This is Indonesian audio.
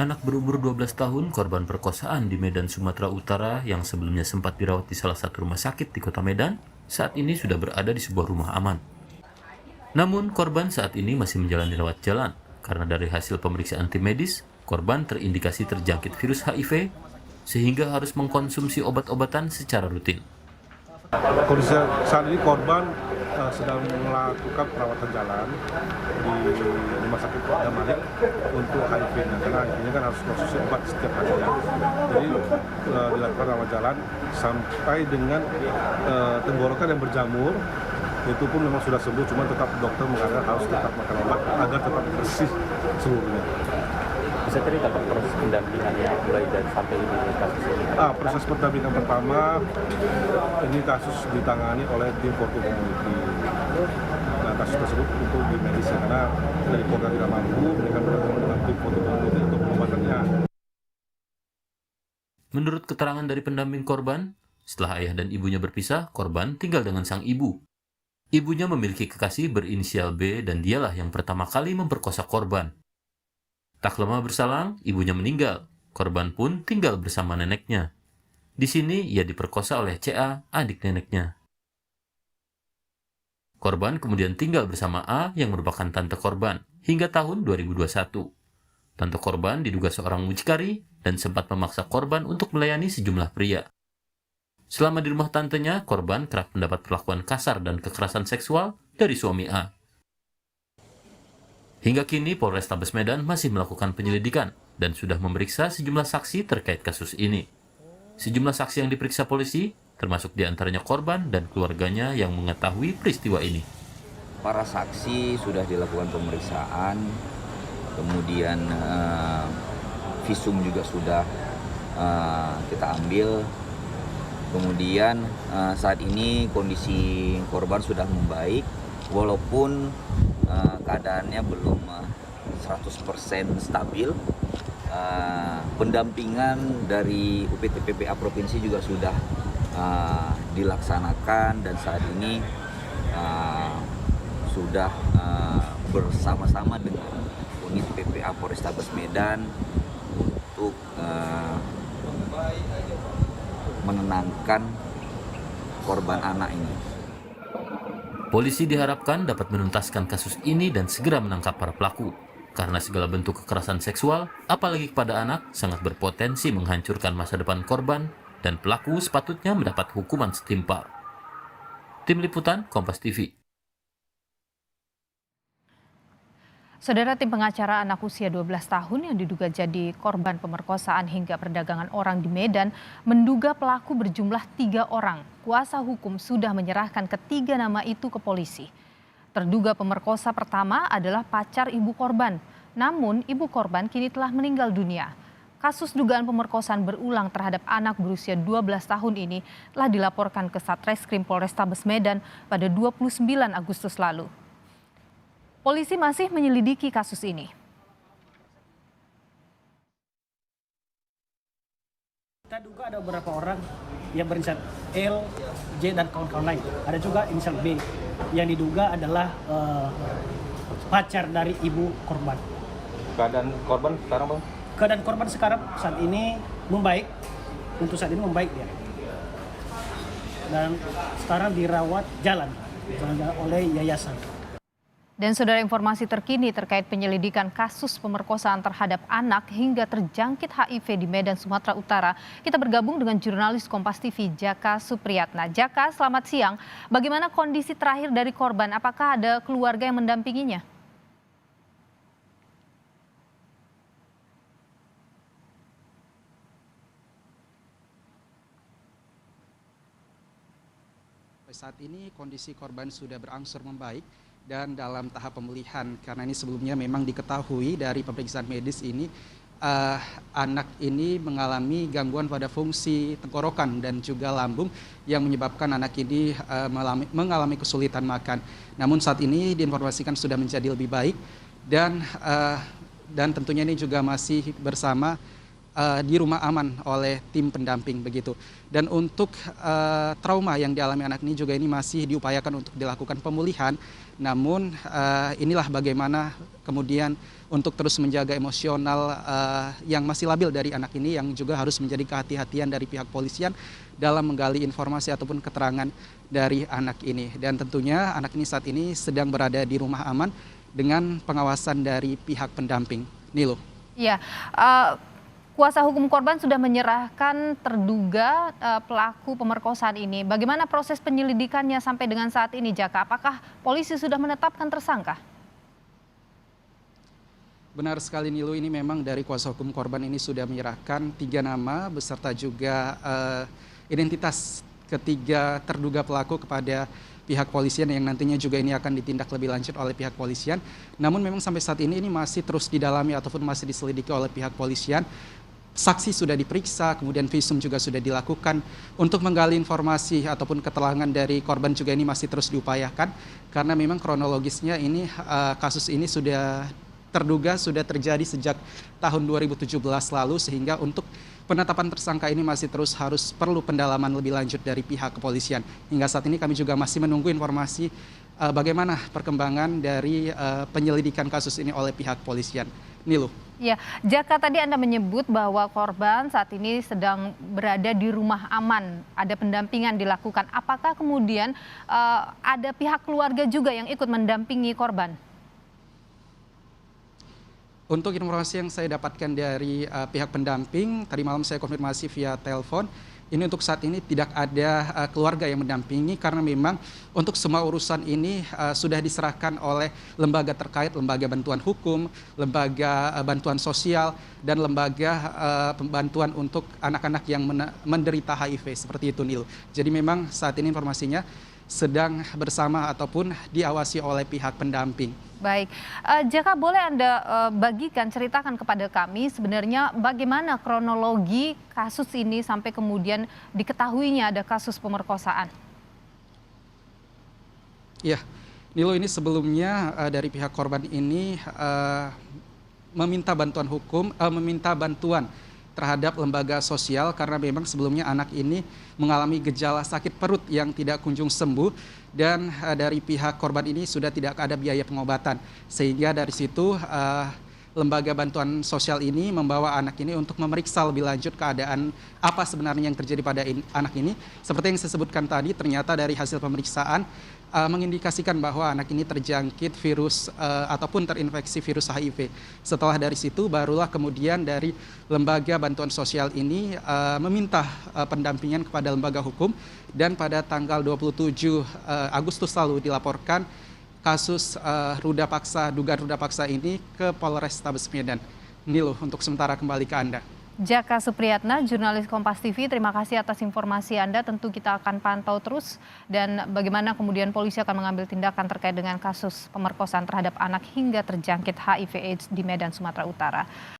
Anak berumur 12 tahun korban perkosaan di Medan, Sumatera Utara yang sebelumnya sempat dirawat di salah satu rumah sakit di kota Medan, saat ini sudah berada di sebuah rumah aman. Namun, korban saat ini masih menjalani rawat jalan karena dari hasil pemeriksaan tim medis, korban terindikasi terjangkit virus HIV sehingga harus mengkonsumsi obat-obatan secara rutin. Kondisi saat ini korban sedang melakukan perawatan jalan di Rumah Sakit Damalik untuk HIV-nya, karena HIV-nya kan harus konsumsi obat setiap harinya. Jadi dilakukan rawat jalan sampai dengan tenggorokan yang berjamur, itu pun memang sudah sembuh, cuma tetap dokter mengatakan harus tetap makan obat agar tetap bersih seluruhnya. Bisa cerita Pak proses pendampingannya mulai dari sampai ini kasus ini? Proses pendampingan pertama ini kasus ditangani oleh tim Forto Community. Nah, kasus tersebut untuk di medis karena dari keluarga tidak mampu, mereka bergabung dengan tim Forto Community untuk pengobatannya. Menurut keterangan dari pendamping korban, setelah ayah dan ibunya berpisah, korban tinggal dengan sang ibu. Ibunya memiliki kekasih berinisial B dan dialah yang pertama kali memperkosa korban. Tak lama berselang, ibunya meninggal. Korban pun tinggal bersama neneknya. Di sini ia diperkosa oleh CA, adik neneknya. Korban kemudian tinggal bersama A yang merupakan tante korban hingga tahun 2021. Tante korban diduga seorang mucikari dan sempat memaksa korban untuk melayani sejumlah pria. Selama di rumah tantenya, korban kerap mendapat perlakuan kasar dan kekerasan seksual dari suami A. Hingga kini Polrestabes Medan masih melakukan penyelidikan dan sudah memeriksa sejumlah saksi terkait kasus ini. Sejumlah saksi yang diperiksa polisi, termasuk diantaranya korban dan keluarganya yang mengetahui peristiwa ini. Para saksi sudah dilakukan pemeriksaan, kemudian visum juga sudah kita ambil. Kemudian saat ini kondisi korban sudah membaik, walaupun keadaannya belum 100% stabil. Pendampingan dari UPT PPA Provinsi juga sudah dilaksanakan dan saat ini sudah bersama-sama dengan unit PPA Polrestabes Medan untuk menenangkan korban anak ini. Polisi diharapkan dapat menuntaskan kasus ini dan segera menangkap para pelaku. Karena segala bentuk kekerasan seksual, apalagi kepada anak, sangat berpotensi menghancurkan masa depan korban dan pelaku sepatutnya mendapat hukuman setimpal. Tim Liputan, Kompas TV. Saudara, tim pengacara anak usia 12 tahun yang diduga jadi korban pemerkosaan hingga perdagangan orang di Medan menduga pelaku berjumlah 3 orang. Kuasa hukum sudah menyerahkan ketiga nama itu ke polisi. Terduga pemerkosa pertama adalah pacar ibu korban. Namun, ibu korban kini telah meninggal dunia. Kasus dugaan pemerkosaan berulang terhadap anak berusia 12 tahun ini telah dilaporkan ke Satreskrim Polrestabes Medan pada 29 Agustus lalu. Polisi masih menyelidiki kasus ini. Kita duga ada beberapa orang yang berinisial L, J, dan kawan-kawan lain. Ada juga inisial B yang diduga adalah pacar dari ibu korban. Keadaan korban sekarang Bang? Keadaan korban sekarang saat ini membaik. Untuk saat ini membaik dia. Dan sekarang dirawat jalan oleh yayasan. Dan saudara, informasi terkini terkait penyelidikan kasus pemerkosaan terhadap anak hingga terjangkit HIV di Medan, Sumatera Utara. Kita bergabung dengan jurnalis Kompas TV Jaka Supriyatna. Jaka, selamat siang. Bagaimana kondisi terakhir dari korban? Apakah ada keluarga yang mendampinginya? Saat ini kondisi korban sudah berangsur membaik dan dalam tahap pemulihan, karena ini sebelumnya memang diketahui dari pemeriksaan medis ini anak ini mengalami gangguan pada fungsi tenggorokan dan juga lambung yang menyebabkan anak ini mengalami kesulitan makan. Namun saat ini diinformasikan sudah menjadi lebih baik dan tentunya ini juga masih bersama di rumah aman oleh tim pendamping begitu. Dan untuk trauma yang dialami anak ini juga ini masih diupayakan untuk dilakukan pemulihan Namun inilah bagaimana kemudian untuk terus menjaga emosional yang masih labil dari anak ini, yang juga harus menjadi kehati-hatian dari pihak polisian dalam menggali informasi ataupun keterangan dari anak ini. Dan tentunya anak ini saat ini sedang berada di rumah aman dengan pengawasan dari pihak pendamping. Nilo. Ya, kuasa hukum korban sudah menyerahkan terduga pelaku pemerkosaan ini. Bagaimana proses penyelidikannya sampai dengan saat ini, Jaka? Apakah polisi sudah menetapkan tersangka? Benar sekali Nilo, ini memang dari kuasa hukum korban ini sudah menyerahkan 3 nama beserta juga identitas ketiga terduga pelaku kepada pihak polisian, yang nantinya juga ini akan ditindak lebih lanjut oleh pihak polisian. Namun memang sampai saat ini masih terus didalami ataupun masih diselidiki oleh pihak polisian. Saksi sudah diperiksa, kemudian visum juga sudah dilakukan. Untuk menggali informasi ataupun keterangan dari korban juga ini masih terus diupayakan, karena memang kronologisnya ini kasus ini sudah terduga sudah terjadi sejak tahun 2017 lalu, sehingga untuk penetapan tersangka ini masih terus harus perlu pendalaman lebih lanjut dari pihak kepolisian. Hingga saat ini kami juga masih menunggu informasi bagaimana perkembangan dari penyelidikan kasus ini oleh pihak kepolisian. Nilu. Ya, Jaka, tadi Anda menyebut bahwa korban saat ini sedang berada di rumah aman, ada pendampingan dilakukan. Apakah kemudian ada pihak keluarga juga yang ikut mendampingi korban? Untuk informasi yang saya dapatkan dari pihak pendamping, tadi malam saya konfirmasi via telepon, ini untuk saat ini tidak ada keluarga yang mendampingi, karena memang untuk semua urusan ini sudah diserahkan oleh lembaga terkait, lembaga bantuan hukum, lembaga bantuan sosial, dan lembaga bantuan untuk anak-anak yang menderita HIV, seperti itu Nil. Jadi memang saat ini informasinya sedang bersama ataupun diawasi oleh pihak pendamping. Baik, Jaka, boleh Anda bagikan, ceritakan kepada kami sebenarnya bagaimana kronologi kasus ini sampai kemudian diketahuinya ada kasus pemerkosaan? Ya, Nilo, ini sebelumnya dari pihak korban ini meminta bantuan hukum, meminta bantuan terhadap lembaga sosial, karena memang sebelumnya anak ini mengalami gejala sakit perut yang tidak kunjung sembuh, dan dari pihak korban ini sudah tidak ada biaya pengobatan, sehingga dari situ lembaga bantuan sosial ini membawa anak ini untuk memeriksa lebih lanjut keadaan apa sebenarnya yang terjadi pada anak ini. Seperti yang saya sebutkan tadi, ternyata dari hasil pemeriksaan mengindikasikan bahwa anak ini terjangkit virus ataupun terinfeksi virus HIV. Setelah dari situ barulah kemudian dari lembaga bantuan sosial ini meminta pendampingan kepada lembaga hukum, dan pada tanggal 27 Agustus lalu dilaporkan kasus dugaan ruda paksa ini ke Polrestabes Medan. Nilo, untuk sementara kembali ke Anda. Jaka Supriyatna, jurnalis Kompas TV, terima kasih atas informasi Anda. Tentu kita akan pantau terus dan bagaimana kemudian polisi akan mengambil tindakan terkait dengan kasus pemerkosaan terhadap anak hingga terjangkit HIV/AIDS di Medan, Sumatera Utara.